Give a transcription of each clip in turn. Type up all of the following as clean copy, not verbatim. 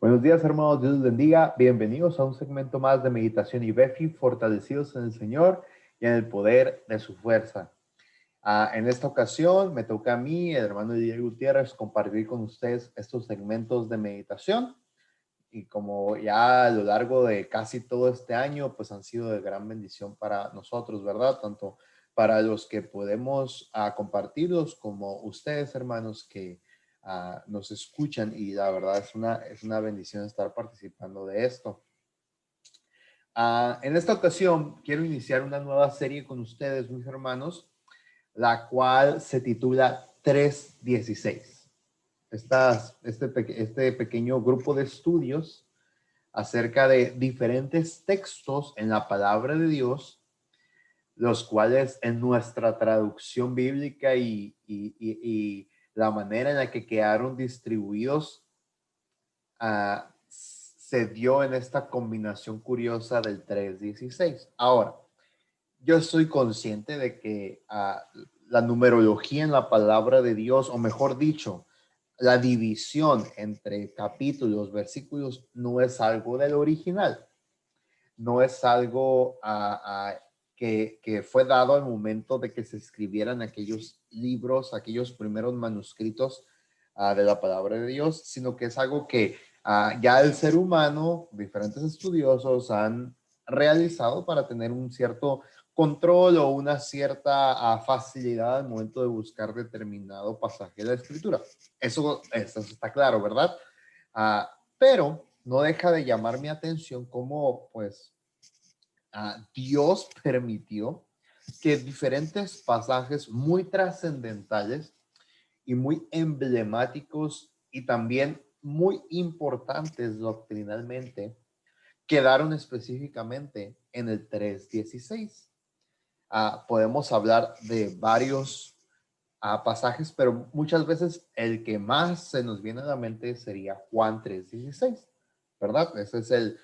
Buenos días, hermanos. Dios les bendiga. Bienvenidos a un segmento más de Meditación y Befi, fortalecidos en el Señor y en el poder de su fuerza. En esta ocasión me toca a mí, el hermano Diego Gutiérrez, compartir con ustedes estos segmentos de meditación. Y como ya a lo largo de casi todo este año, pues han sido de gran bendición para nosotros, ¿verdad? Tanto para los que podemos compartirlos como ustedes, hermanos, que nos escuchan. Y la verdad es una bendición estar participando de esto. En esta ocasión quiero iniciar una nueva serie con ustedes, mis hermanos, la cual se titula 3:16. Este pequeño grupo de estudios acerca de diferentes textos en la palabra de Dios, los cuales en nuestra traducción bíblica y la manera en la que quedaron distribuidos se dio en esta combinación curiosa del 3:16. Ahora, yo estoy consciente de que la numerología en la palabra de Dios, o mejor dicho, la división entre capítulos, versículos, no es algo del original. No es algo que fue dado al momento de que se escribieran aquellos libros, aquellos primeros manuscritos de la palabra de Dios, sino que es algo que ya el ser humano, diferentes estudiosos han realizado para tener un cierto control o una cierta facilidad al momento de buscar determinado pasaje de la escritura. Eso está claro, ¿verdad? Pero no deja de llamar mi atención cómo, pues, Dios permitió que diferentes pasajes muy trascendentales y muy emblemáticos y también muy importantes doctrinalmente quedaron específicamente en el 3:16. Podemos hablar de varios pasajes, pero muchas veces el que más se nos viene a la mente sería Juan 3:16, ¿verdad? Ese es el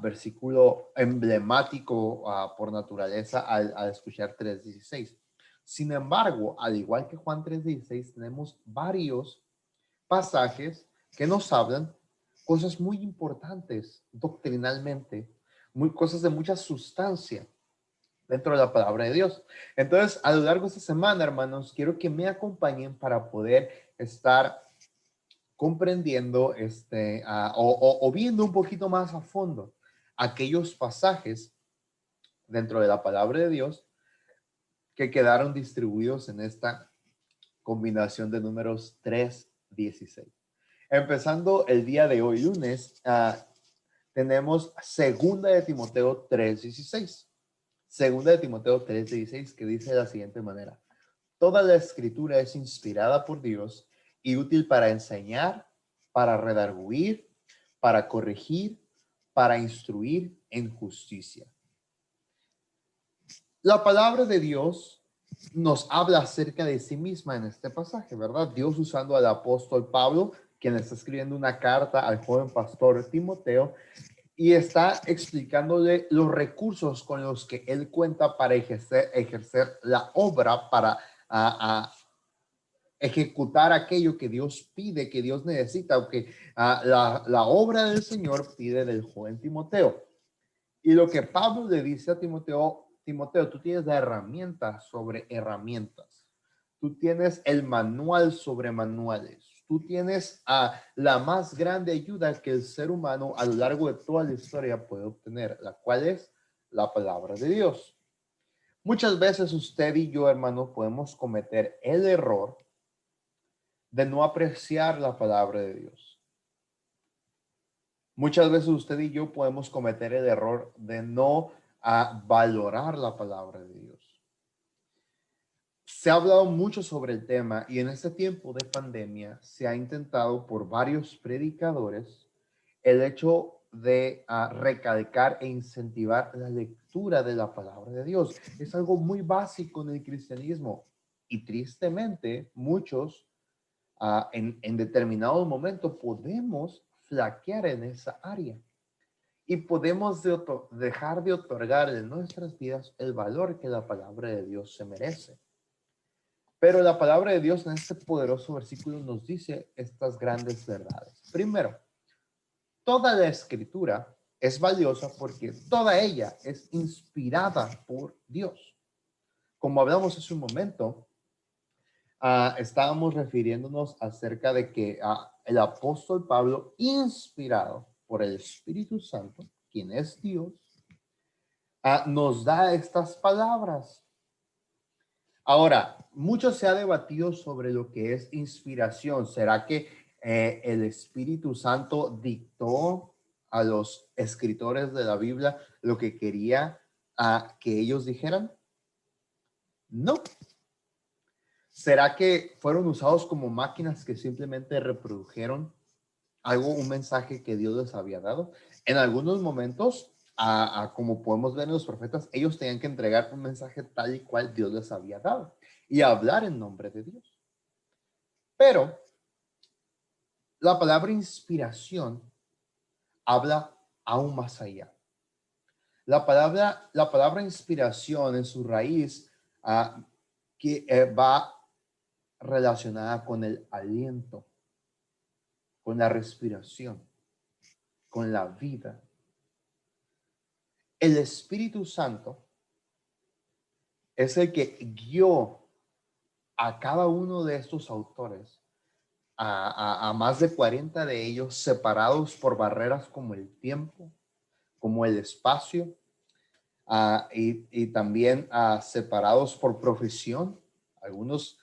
versículo emblemático por naturaleza al escuchar 3:16. Sin embargo, al igual que Juan 3:16, tenemos varios pasajes que nos hablan cosas muy importantes doctrinalmente, cosas de mucha sustancia dentro de la palabra de Dios. Entonces, a lo largo de esta semana, hermanos, quiero que me acompañen para poder estar comprendiendo o viendo un poquito más a fondo aquellos pasajes dentro de la palabra de Dios que quedaron distribuidos en esta combinación de números 3:16. Empezando el día de hoy, lunes, tenemos segunda de Timoteo 3:16. Segunda de Timoteo 3:16, que dice de la siguiente manera: toda la escritura es inspirada por Dios y útil para enseñar, para redarguir, para corregir, para instruir en justicia. La palabra de Dios nos habla acerca de sí misma en este pasaje, ¿verdad? Dios usando al apóstol Pablo, quien está escribiendo una carta al joven pastor Timoteo, y está explicándole los recursos con los que él cuenta para ejercer la obra, para ejecutar aquello que Dios pide, que Dios necesita, o que la obra del Señor pide del joven Timoteo. Y lo que Pablo le dice a Timoteo: Timoteo, tú tienes la herramienta sobre herramientas. Tú tienes el manual sobre manuales. Tú tienes la más grande ayuda que el ser humano a lo largo de toda la historia puede obtener, la cual es la palabra de Dios. Muchas veces usted y yo, hermano, podemos cometer el error de no apreciar la palabra de Dios. Muchas veces usted y yo podemos cometer el error de no valorar la palabra de Dios. Se ha hablado mucho sobre el tema y en este tiempo de pandemia se ha intentado por varios predicadores el hecho de recalcar e incentivar la lectura de la palabra de Dios. Es algo muy básico en el cristianismo y tristemente muchos en determinado momento podemos flaquear en esa área y podemos dejar de otorgarle en nuestras vidas el valor que la palabra de Dios se merece. Pero la palabra de Dios en este poderoso versículo nos dice estas grandes verdades. Primero, toda la escritura es valiosa porque toda ella es inspirada por Dios. Como hablamos hace un momento, estábamos refiriéndonos acerca de que el apóstol Pablo, inspirado por el Espíritu Santo, quien es Dios, nos da estas palabras. Ahora, mucho se ha debatido sobre lo que es inspiración. ¿Será que el Espíritu Santo dictó a los escritores de la Biblia lo que quería que ellos dijeran? No. ¿Será que fueron usados como máquinas que simplemente reprodujeron un mensaje que Dios les había dado? En algunos momentos, como podemos ver en los profetas, ellos tenían que entregar un mensaje tal y cual Dios les había dado y hablar en nombre de Dios. Pero la palabra inspiración habla aún más allá. La palabra inspiración en su raíz que va relacionada con el aliento, con la respiración, con la vida. El Espíritu Santo es el que guió a cada uno de estos autores, a más de 40 de ellos, separados por barreras como el tiempo, como el espacio, y también separados por profesión, algunos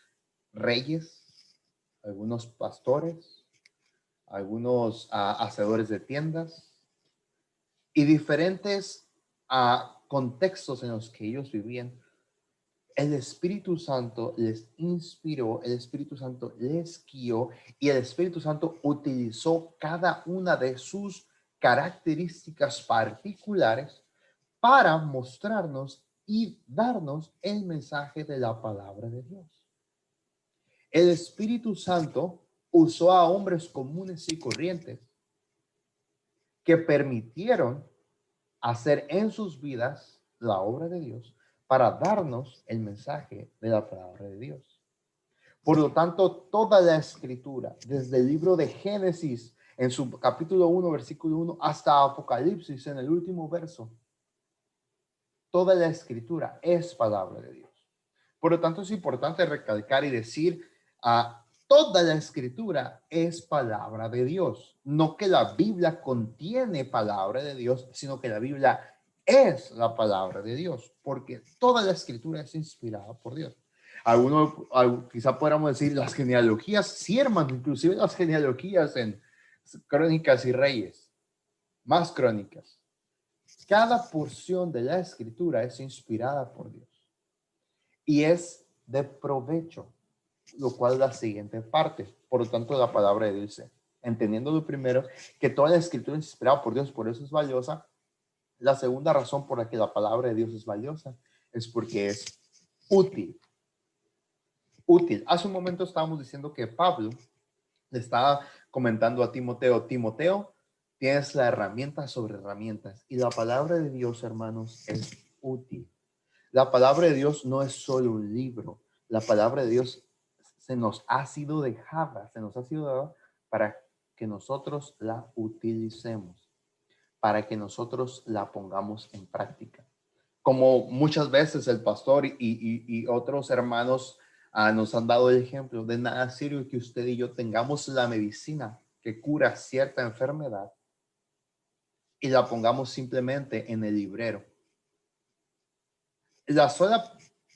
reyes, algunos pastores, algunos hacedores de tiendas y diferentes contextos en los que ellos vivían. El Espíritu Santo les inspiró, el Espíritu Santo les guió y el Espíritu Santo utilizó cada una de sus características particulares para mostrarnos y darnos el mensaje de la palabra de Dios. El Espíritu Santo usó a hombres comunes y corrientes que permitieron hacer en sus vidas la obra de Dios para darnos el mensaje de la palabra de Dios. Por lo tanto, toda la escritura, desde el libro de Génesis, en su capítulo 1, versículo 1, hasta Apocalipsis, en el último verso, toda la escritura es palabra de Dios. Por lo tanto, es importante recalcar y decir, toda la escritura es palabra de Dios. No que la Biblia contiene palabra de Dios, sino que la Biblia es la palabra de Dios, porque toda la escritura es inspirada por Dios. Quizá podamos decir las genealogías, sí, hermano, inclusive las genealogías en Crónicas y Reyes, más crónicas. Cada porción de la escritura es inspirada por Dios y es de provecho, lo cual la siguiente parte. Por lo tanto, la palabra de Dios dice, entendiendo lo primero, que toda la escritura es inspirada por Dios, por eso es valiosa. La segunda razón por la que la palabra de Dios es valiosa es porque es útil. Útil. Hace un momento estábamos diciendo que Pablo le estaba comentando a Timoteo, Timoteo, tienes la herramienta sobre herramientas y la palabra de Dios, hermanos, es útil. La palabra de Dios no es solo un libro. La palabra de Dios se nos ha sido dejada, se nos ha sido dada para que nosotros la utilicemos, para que nosotros la pongamos en práctica. Como muchas veces el pastor y otros hermanos nos han dado el ejemplo, de nada sirve que usted y yo tengamos la medicina que cura cierta enfermedad y la pongamos simplemente en el librero. La sola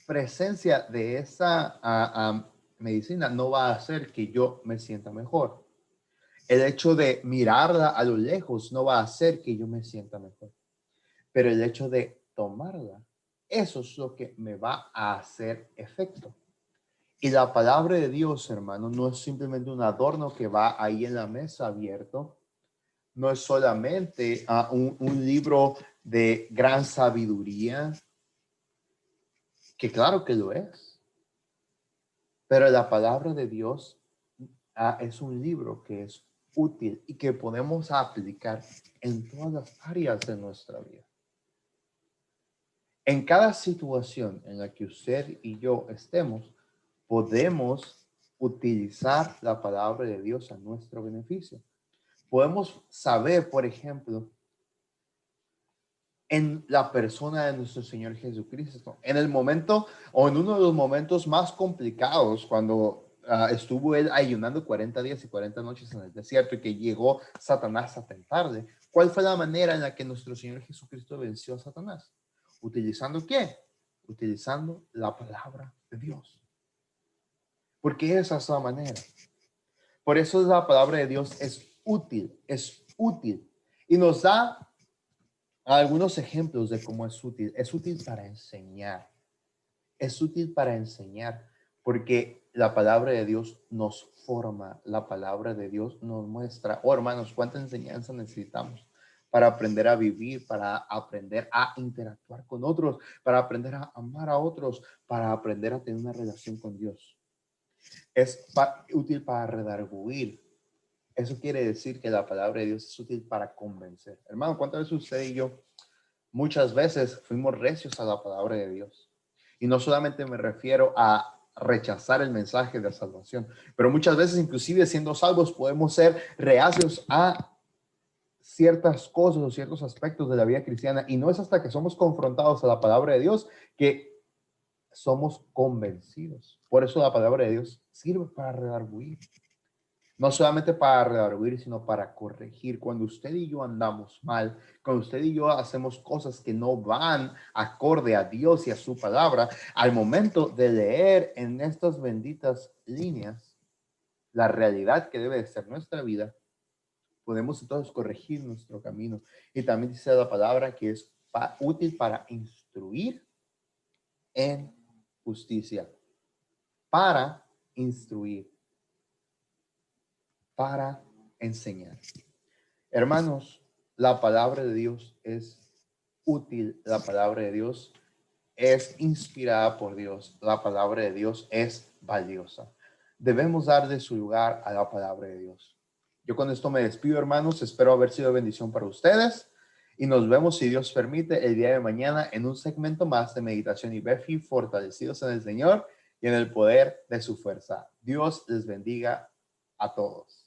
presencia de esa medicina no va a hacer que yo me sienta mejor. El hecho de mirarla a lo lejos no va a hacer que yo me sienta mejor. Pero el hecho de tomarla, eso es lo que me va a hacer efecto. Y la palabra de Dios, hermano, no es simplemente un adorno que va ahí en la mesa abierto. No es solamente un libro de gran sabiduría, que claro que lo es. Pero la palabra de Dios es un libro que es útil y que podemos aplicar en todas las áreas de nuestra vida. En cada situación en la que usted y yo estemos, podemos utilizar la palabra de Dios a nuestro beneficio. Podemos saber, por ejemplo, en la persona de nuestro Señor Jesucristo. En el momento o en uno de los momentos más complicados, cuando estuvo él ayunando 40 días y 40 noches en el desierto y que llegó Satanás a tentarle. ¿Cuál fue la manera en la que nuestro Señor Jesucristo venció a Satanás? ¿Utilizando qué? Utilizando la palabra de Dios. Porque esa es la manera. Por eso la palabra de Dios es útil, es útil. Y nos da algunos ejemplos de cómo es útil. Es útil para enseñar. Es útil para enseñar porque la palabra de Dios nos forma. La palabra de Dios nos muestra. Oh, hermanos, cuánta enseñanza necesitamos para aprender a vivir, para aprender a interactuar con otros, para aprender a amar a otros, para aprender a tener una relación con Dios. Es útil para redarguir. Eso quiere decir que la palabra de Dios es útil para convencer. Hermano, ¿cuántas veces usted y yo muchas veces fuimos recios a la palabra de Dios? Y no solamente me refiero a rechazar el mensaje de salvación, pero muchas veces, inclusive siendo salvos, podemos ser reacios a ciertas cosas o ciertos aspectos de la vida cristiana. Y no es hasta que somos confrontados a la palabra de Dios que somos convencidos. Por eso la palabra de Dios sirve para redarguir. No solamente para redarguir, sino para corregir. Cuando usted y yo andamos mal, cuando usted y yo hacemos cosas que no van acorde a Dios y a su palabra, al momento de leer en estas benditas líneas la realidad que debe de ser nuestra vida, podemos entonces corregir nuestro camino. Y también dice la palabra que es útil para instruir en justicia. Para instruir. Para enseñar. Hermanos, la palabra de Dios es útil, la palabra de Dios es inspirada por Dios, la palabra de Dios es valiosa. Debemos darle su lugar a la palabra de Dios. Yo con esto me despido, hermanos, espero haber sido de bendición para ustedes y nos vemos, si Dios permite, el día de mañana en un segmento más de Meditación y Befi, fortalecidos en el Señor y en el poder de su fuerza. Dios les bendiga a todos.